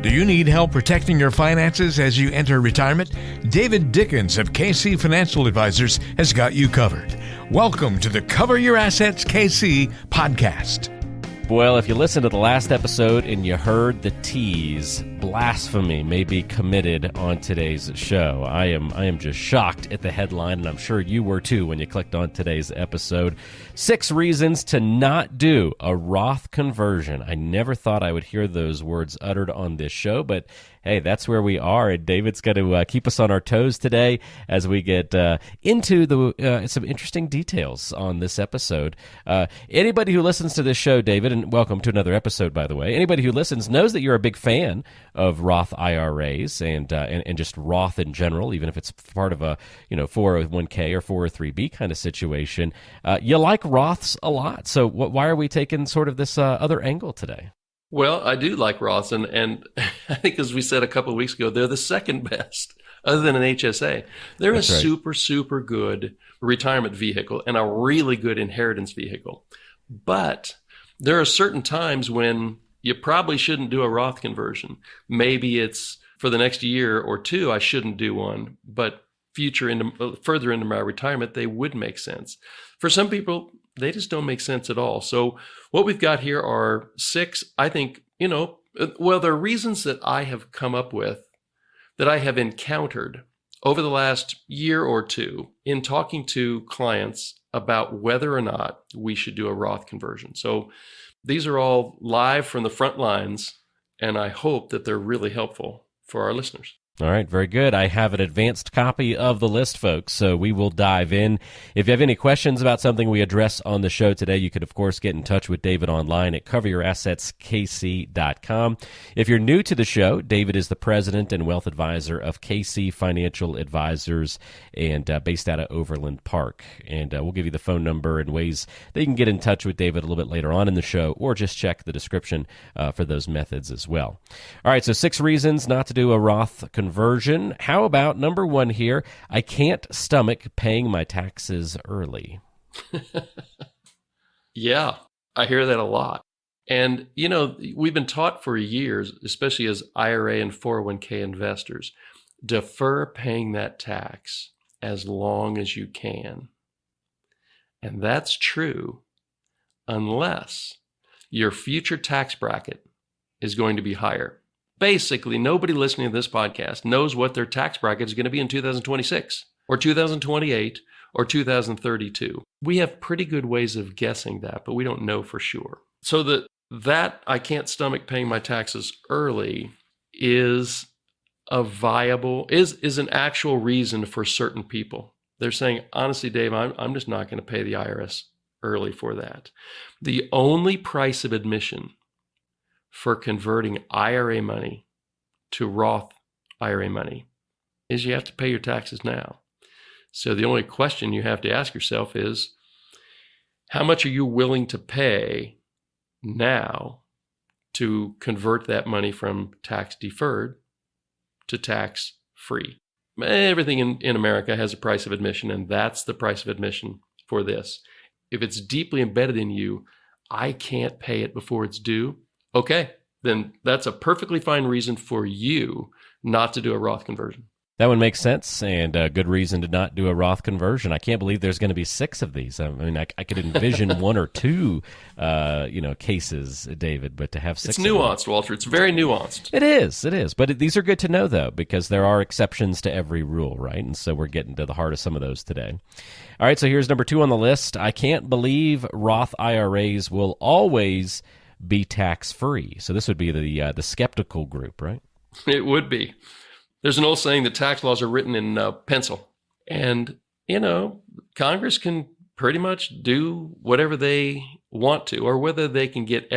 Do you need help protecting your finances as you enter retirement? David Dickens of KC Financial Advisors has got you covered. Welcome to the Cover Your Assets KC podcast. Well, if you listened to the last episode and you heard the tease, blasphemy may be committed on today's show. I am just shocked at the headline, and I'm sure you were too when you clicked on today's episode. 6 reasons to not do a Roth conversion. I never thought I would hear those words uttered on this show, but hey, that's where we are, and David's going to keep us on our toes today as we get into some interesting details on this episode. Anybody who listens to this show, David, and welcome to another episode, by the way, anybody who listens knows that you're a big fan of Roth IRAs and just Roth in general, even if it's part of a 401k or 403b kind of situation. You like Roths a lot, so why are we taking sort of this other angle today? Well, I do like Roths, and I think, as we said a couple of weeks ago, they're the second best, other than an HSA. They're That's right. super good retirement vehicle and a really good inheritance vehicle. But there are certain times when you probably shouldn't do a Roth conversion. Maybe it's for the next year or two, I shouldn't do one, but further into my retirement, they would make sense. For some people, they just don't make sense at all. So what we've got here are 6, I think, they're reasons that I have come up with, that I have encountered over the last year or two in talking to clients about whether or not we should do a Roth conversion. So these are all live from the front lines, and I hope that they're really helpful for our listeners. All right, very good. I have an advanced copy of the list, folks, so we will dive in. If you have any questions about something we address on the show today, you could, of course, get in touch with David online at coveryourassetskc.com. If you're new to the show, David is the president and wealth advisor of KC Financial Advisors and based out of Overland Park. And we'll give you the phone number and ways that you can get in touch with David a little bit later on in the show, or just check the description for those methods as well. All right, so 6 reasons not to do a Roth conversion. How about number 1 here? I can't stomach paying my taxes early. Yeah, I hear that a lot. And, we've been taught for years, especially as IRA and 401k investors, defer paying that tax as long as you can. And that's true unless your future tax bracket is going to be higher. Basically, nobody listening to this podcast knows what their tax bracket is going to be in 2026 or 2028 or 2032. We have pretty good ways of guessing that, but we don't know for sure. So that I can't stomach paying my taxes early is an actual reason for certain people. They're saying, honestly, Dave, I'm just not going to pay the IRS early for that. The only price of admission for converting IRA money to Roth IRA money is you have to pay your taxes now. So the only question you have to ask yourself is, how much are you willing to pay now to convert that money from tax deferred to tax free? Everything in America has a price of admission, and that's the price of admission for this. If it's deeply embedded in you, I can't pay it before it's due. Okay, then that's a perfectly fine reason for you not to do a Roth conversion. That one makes sense, and a good reason to not do a Roth conversion. I can't believe there's going to be 6 of these. I mean, I could envision 1 or 2, cases, David, but to have 6. It's nuanced, Walter. It's very nuanced. It is. But these are good to know, though, because there are exceptions to every rule, right? And so we're getting to the heart of some of those today. All right, so here's number 2 on the list. I can't believe Roth IRAs will always be tax-free. So this would be the skeptical group, right? It would be. There's an old saying that tax laws are written in pencil. And, Congress can pretty much do whatever they want to, or whether they can get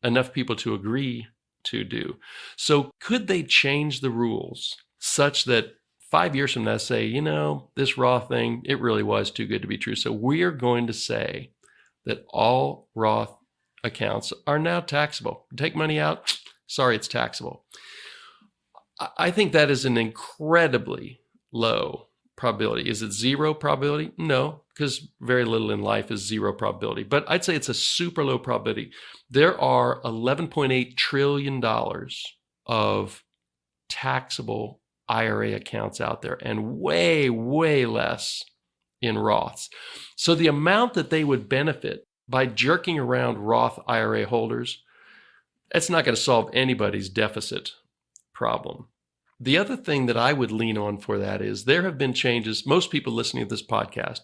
enough people to agree to do. So could they change the rules such that 5 years from now say, this Roth thing, it really was too good to be true. So we're going to say that all Roth accounts are now taxable. Take money out, sorry, it's taxable. I think that is an incredibly low probability. Is it 0 probability? No, because very little in life is 0 probability. But I'd say it's a super low probability. There are $11.8 trillion of taxable IRA accounts out there and way, way less in Roths. So the amount that they would benefit by jerking around Roth IRA holders, that's not going to solve anybody's deficit problem. The other thing that I would lean on for that is there have been changes. Most people listening to this podcast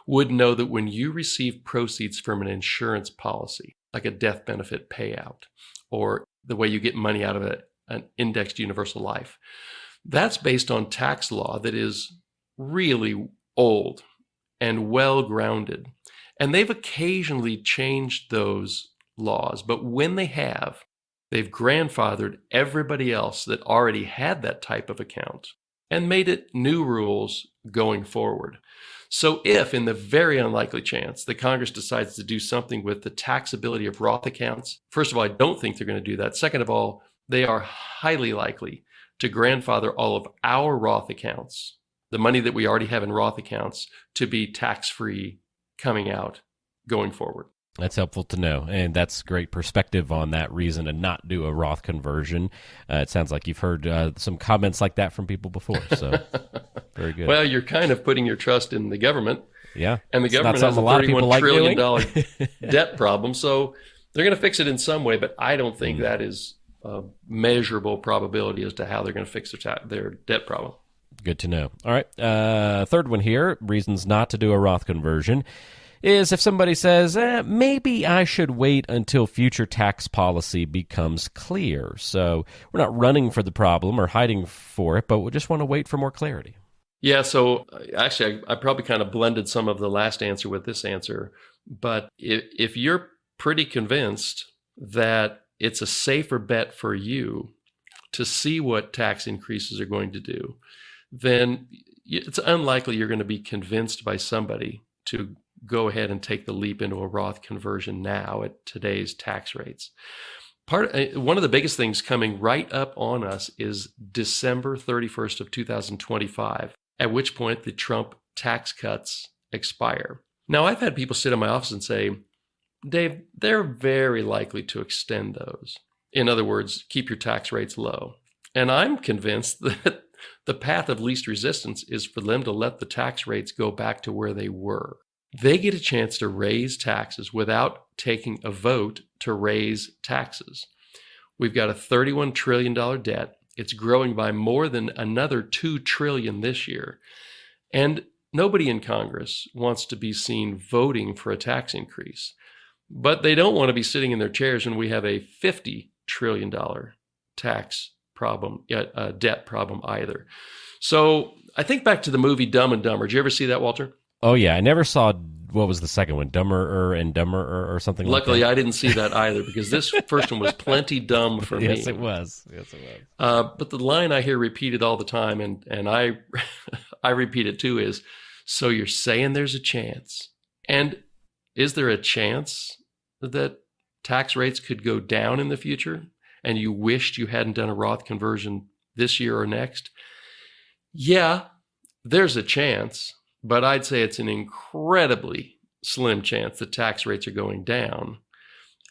would know that when you receive proceeds from an insurance policy, like a death benefit payout, or the way you get money out of an indexed universal life, that's based on tax law that is really old and well grounded. And they've occasionally changed those laws, but when they have, they've grandfathered everybody else that already had that type of account and made it new rules going forward. So if, in the very unlikely chance that Congress decides to do something with the taxability of Roth accounts, first of all, I don't think they're going to do that. Second of all, they are highly likely to grandfather all of our Roth accounts, the money that we already have in Roth accounts, to be tax-free coming out going forward. That's helpful to know, and that's great perspective on that reason to not do a Roth conversion. It sounds like you've heard some comments like that from people before, so very good. Well, you're kind of putting your trust in the government. Yeah. And the government has a $31 trillion debt problem, so they're going to fix it in some way, but I don't think that is a measurable probability as to how they're going to fix their debt problem. Good to know. All right, third one here, reasons not to do a Roth conversion, is if somebody says, maybe I should wait until future tax policy becomes clear. So we're not running for the problem or hiding for it, but we just want to wait for more clarity. Yeah, so actually, I probably kind of blended some of the last answer with this answer. But if you're pretty convinced that it's a safer bet for you to see what tax increases are going to do, then it's unlikely you're going to be convinced by somebody to go ahead and take the leap into a Roth conversion now at today's tax rates. One of the biggest things coming right up on us is December 31st of 2025, at which point the Trump tax cuts expire. Now, I've had people sit in my office and say, Dave, they're very likely to extend those. In other words, keep your tax rates low. And I'm convinced that the path of least resistance is for them to let the tax rates go back to where they were. They get a chance to raise taxes without taking a vote to raise taxes. We've got a $31 trillion debt. It's growing by more than another $2 trillion this year. And nobody in Congress wants to be seen voting for a tax increase. But they don't want to be sitting in their chairs when we have a $50 trillion tax problem, debt problem either. So I think back to the movie Dumb and Dumber. Did you ever see that, Walter? Oh, yeah. I never saw, what was the second one? Dumberer and Dumberer or something like that? Luckily, I didn't see that either because this first one was plenty dumb for me. Yes, it was. But the line I hear repeated all the time, and I I repeat it too, is, so you're saying there's a chance. And is there a chance that tax rates could go down in the future and you wished you hadn't done a Roth conversion this year or next? Yeah, there's a chance. But I'd say it's an incredibly slim chance that tax rates are going down,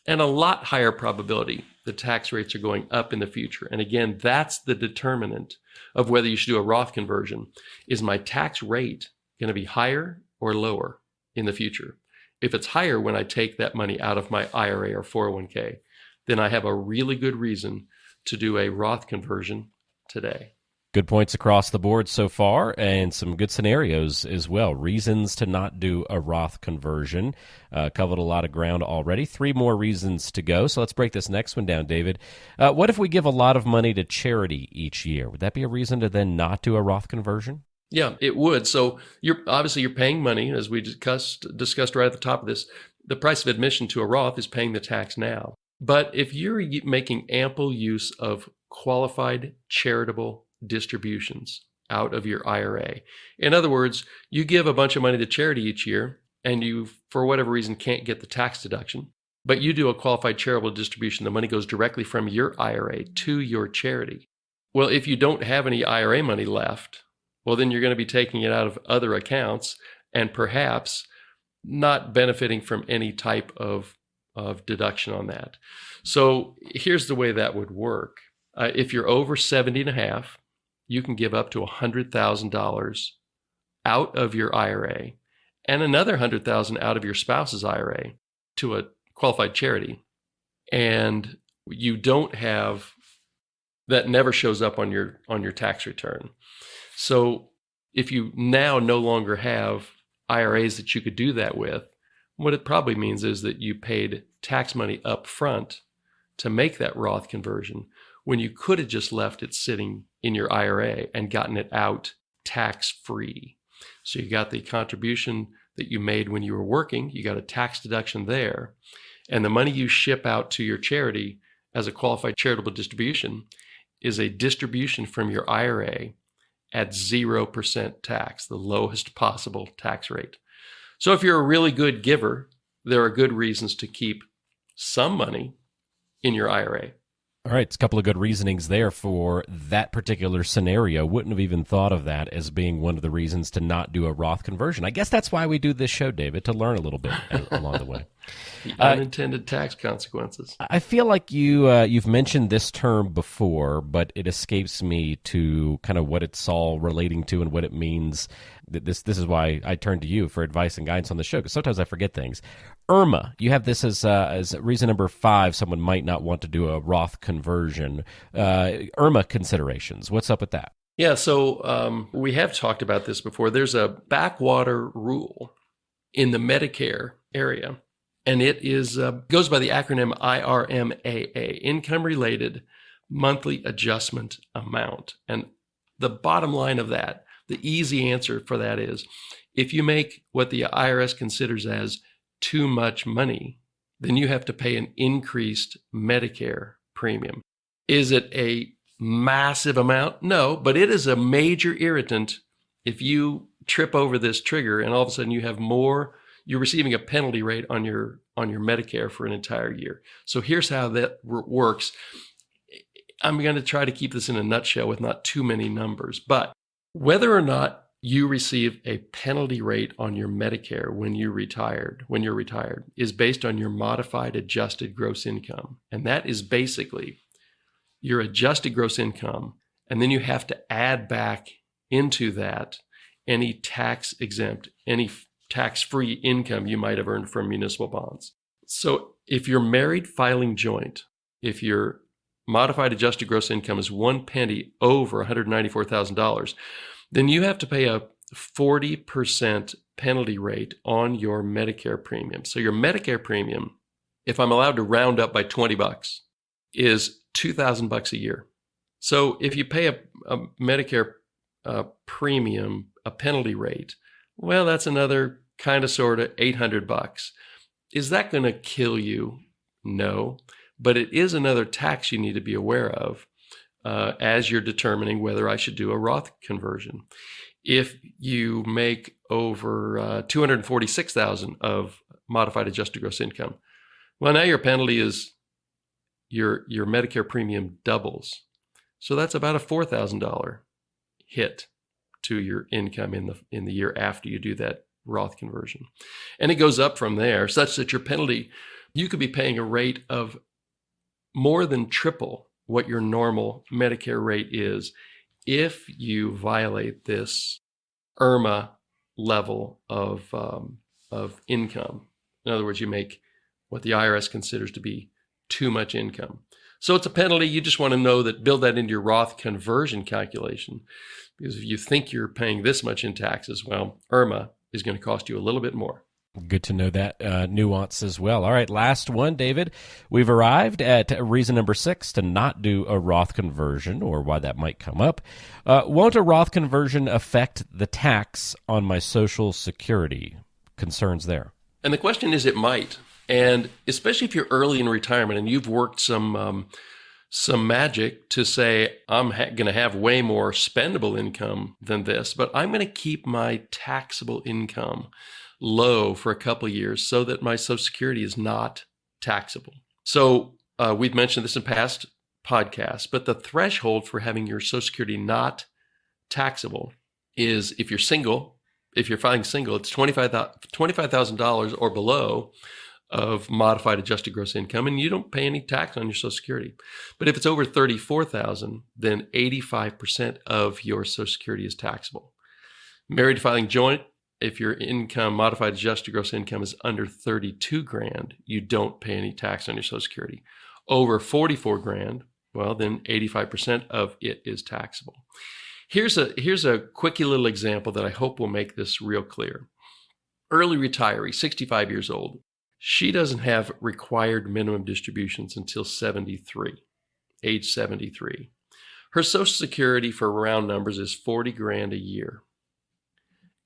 and a lot higher probability that tax rates are going up in the future. And again, that's the determinant of whether you should do a Roth conversion. Is my tax rate going to be higher or lower in the future? If it's higher when I take that money out of my IRA or 401k, then I have a really good reason to do a Roth conversion today. Good points across the board so far, and some good scenarios as well. Reasons to not do a Roth conversion. Covered a lot of ground already. 3 more reasons to go. So let's break this next one down, David. What if we give a lot of money to charity each year? Would that be a reason to then not do a Roth conversion? Yeah, it would. So you're paying money, as we discussed right at the top of this. The price of admission to a Roth is paying the tax now. But if you're making ample use of qualified charitable distributions out of your IRA. In other words, you give a bunch of money to charity each year and you, for whatever reason, can't get the tax deduction, but you do a qualified charitable distribution. The money goes directly from your IRA to your charity. Well, if you don't have any IRA money left, well, then you're going to be taking it out of other accounts and perhaps not benefiting from any type of deduction on that. So here's the way that would work. If you're over 70 and a half, you can give up to $100,000 out of your IRA and another $100,000 out of your spouse's IRA to a qualified charity. And you don't have, that never shows up on your tax return. So if you now no longer have IRAs that you could do that with, what it probably means is that you paid tax money up front to make that Roth conversion when you could have just left it sitting in your IRA and gotten it out tax-free. So you got the contribution that you made when you were working, you got a tax deduction there, and the money you ship out to your charity as a qualified charitable distribution is a distribution from your IRA at 0% tax, the lowest possible tax rate. So if you're a really good giver, there are good reasons to keep some money in your IRA. All right, it's a couple of good reasonings there for that particular scenario. Wouldn't have even thought of that as being one of the reasons to not do a Roth conversion. I guess that's why we do this show, David, to learn a little bit along the way. The unintended tax consequences. I feel like you've mentioned this term before, but it escapes me to kind of what it's all relating to and what it means. This is why I turn to you for advice and guidance on the show, because sometimes I forget things. IRMAA, you have this as reason number 5, someone might not want to do a Roth conversion. IRMAA considerations, what's up with that? Yeah, so we have talked about this before. There's a backwater rule in the Medicare area, and it is goes by the acronym IRMAA, Income Related Monthly Adjustment Amount. And the bottom line of that, the easy answer for that is, if you make what the IRS considers as too much money, then you have to pay an increased Medicare premium. Is it a massive amount? No, but it is a major irritant if you trip over this trigger and all of a sudden you have more, you're receiving a penalty rate on your Medicare for an entire year. So here's how that works. I'm going to try to keep this in a nutshell with not too many numbers, but whether or not you receive a penalty rate on your Medicare when you're retired, is based on your modified adjusted gross income. And that is basically your adjusted gross income. And then you have to add back into that any tax exempt, any tax-free income you might have earned from municipal bonds. So if you're married filing joint, if your modified adjusted gross income is 1 penny over $194,000, then you have to pay a 40% penalty rate on your Medicare premium. So your Medicare premium, if I'm allowed to round up by $20, is $2,000 a year. So if you pay a Medicare premium, a penalty rate, well, that's another kind of sort of $800. Is that going to kill you? No, but it is another tax you need to be aware of as you're determining whether I should do a Roth conversion. If you make over $246,000 of modified adjusted gross income, well, now your penalty is your Medicare premium doubles. So that's about a $4,000 hit to your income in the year after you do that Roth conversion. And it goes up from there such that your penalty, you could be paying a rate of more than triple what your normal Medicare rate is if you violate this IRMAA level of income. In other words, you make what the IRS considers to be too much income. So it's a penalty. You just want to know that, build that into your Roth conversion calculation. Because if you think you're paying this much in taxes, well, IRMAA is going to cost you a little bit more. Good to know that nuance as well. All right, last one, David. We've arrived at reason number 6 to not do a Roth conversion, or why that might come up. Won't a Roth conversion affect the tax on my Social Security? Concerns there. And the question is, it might. And especially if you're early in retirement and you've worked some magic to say, I'm going to have way more spendable income than this, but I'm going to keep my taxable income low for a couple of years so that my Social Security is not taxable. So we've mentioned this in past podcasts, but the threshold for having your Social Security not taxable is, if you're single, if you're filing single, it's $25,000 or below of modified adjusted gross income, and you don't pay any tax on your Social Security. But if it's over $34,000, then 85% of your Social Security is taxable. Married filing joint, if your income, modified adjusted gross income, is under 32 grand, you don't pay any tax on your Social Security. Over 44 grand, well, then 85% of it is taxable. Here's a quickie little example that I hope will make this real clear. Early retiree, 65 years old. She doesn't have required minimum distributions until 73, age 73. Her Social Security, for round numbers, is 40 grand a year.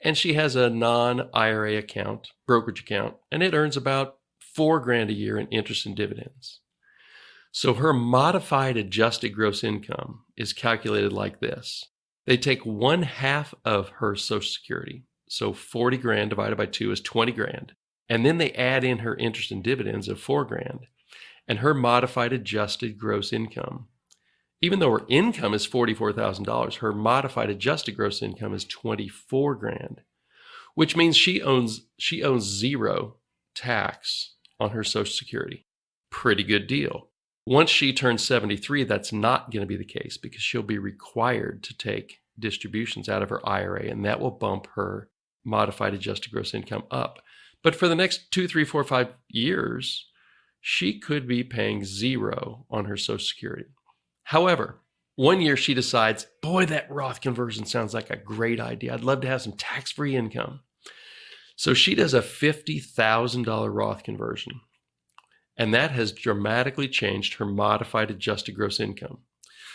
And she has a non-IRA account, brokerage account, and it earns about 4 grand a year in interest and dividends. So her modified adjusted gross income is calculated like this. They take 1/2 of her Social Security. So 40 grand divided by 2 is 20 grand. And then they add in her interest and dividends of 4 grand. And her modified adjusted gross income, even though her income is $44,000, her modified adjusted gross income is 24 grand, which means she owns 0 tax on her Social Security. Pretty good deal. Once she turns 73, that's not going to be the case because she'll be required to take distributions out of her IRA, and that will bump her modified adjusted gross income up. But for the next 2, 3, 4, 5 years, she could be paying 0 on her Social Security. However, one year she decides, boy, that Roth conversion sounds like a great idea. I'd love to have some tax-free income. So she does a $50,000 Roth conversion. And that has dramatically changed her modified adjusted gross income.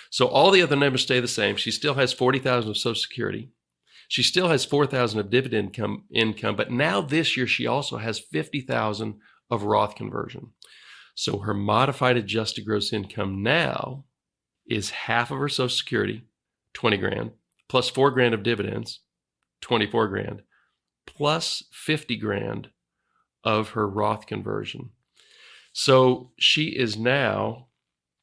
So all the other numbers stay the same. She still has $40,000 of Social Security. She still has $4,000 of dividend income, but now this year she also has $50,000 of Roth conversion. So her modified adjusted gross income now is half of her Social Security, 20 grand, plus 4 grand of dividends, 24 grand, plus 50 grand of her Roth conversion. So she is now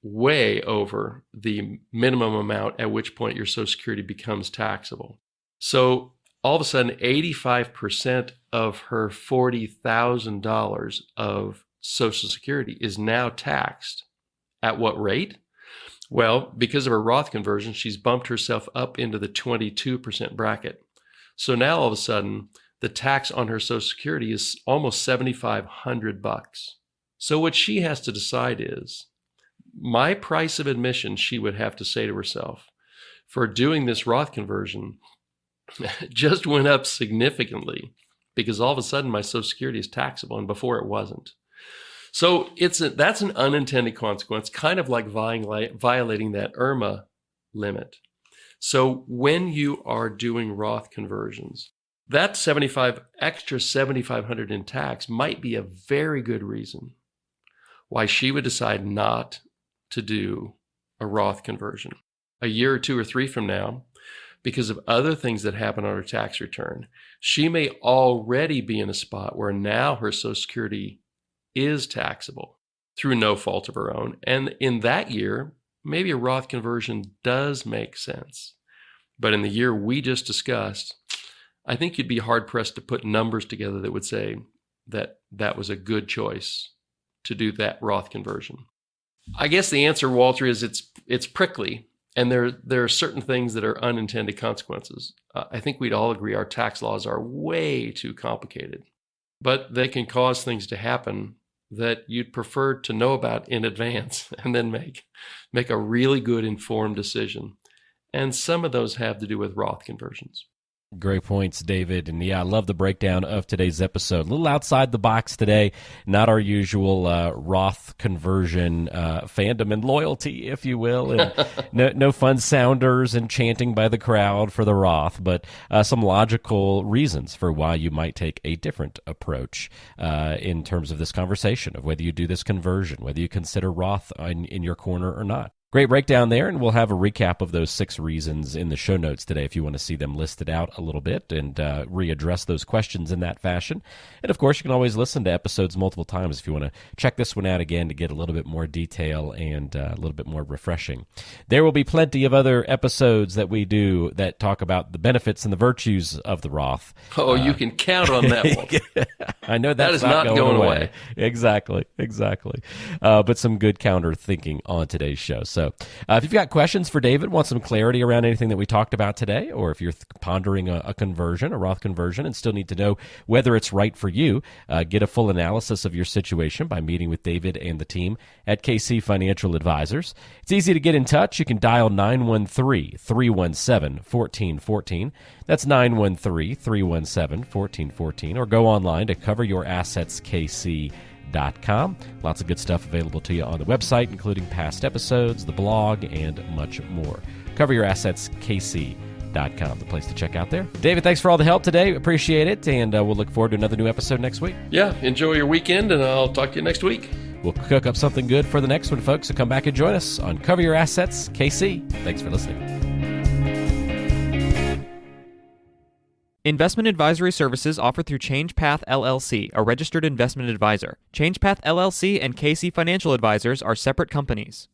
way over the minimum amount at which point your Social Security becomes taxable. So all of a sudden, 85% of her $40,000 of Social Security is now taxed. At what rate? Well, because of her Roth conversion, she's bumped herself up into the 22% bracket. So now all of a sudden, the tax on her Social Security is almost $7,500. So what she has to decide is, my price of admission, she would have to say to herself, for doing this Roth conversion, just went up significantly because all of a sudden my Social Security is taxable and before it wasn't. So that's an unintended consequence, kind of like violating that IRMAA limit. So when you are doing Roth conversions, that extra $7,500 in tax might be a very good reason why she would decide not to do a Roth conversion. A year or 2 or 3 from now, because of other things that happen on her tax return, she may already be in a spot where now her Social Security is taxable through no fault of her own. And in that year, maybe a Roth conversion does make sense. But in the year we just discussed, I think you'd be hard-pressed to put numbers together that would say that that was a good choice to do that Roth conversion. I guess the answer, Walter, is it's prickly. And there are certain things that are unintended consequences. I think we'd all agree our tax laws are way too complicated, but they can cause things to happen that you'd prefer to know about in advance and then make a really good informed decision. And some of those have to do with Roth conversions. Great points, David. And yeah, I love the breakdown of today's episode. A little outside the box today, not our usual Roth conversion fandom and loyalty, if you will. And no fun sounders and chanting by the crowd for the Roth, but some logical reasons for why you might take a different approach in terms of this conversation of whether you do this conversion, whether you consider Roth in your corner or not. Great breakdown there, and we'll have a recap of those 6 reasons in the show notes today if you want to see them listed out a little bit and readdress those questions in that fashion. And, of course, you can always listen to episodes multiple times if you want to check this one out again to get a little bit more detail and a little bit more refreshing. There will be plenty of other episodes that we do that talk about the benefits and the virtues of the Roth. Oh, you can count on that one. I know that is not going away. Exactly. But some good counter thinking on today's show. So if you've got questions for David, want some clarity around anything that we talked about today, or if you're pondering a conversion, a Roth conversion, and still need to know whether it's right for you, get a full analysis of your situation by meeting with David and the team at KC Financial Advisors. It's easy to get in touch. You can dial 913-317-1414. That's 913-317-1414, or go online to coveryourassetskc.com. Lots of good stuff available to you on the website, including past episodes, the blog, and much more. CoverYourAssetsKC.com, the place to check out there. David, thanks for all the help today. Appreciate it, and we'll look forward to another new episode next week. Yeah, enjoy your weekend, and I'll talk to you next week. We'll cook up something good for the next one, folks, so come back and join us on Cover Your Assets KC. Thanks for listening. Investment advisory services offered through ChangePath LLC, a registered investment advisor. ChangePath LLC and KC Financial Advisors are separate companies.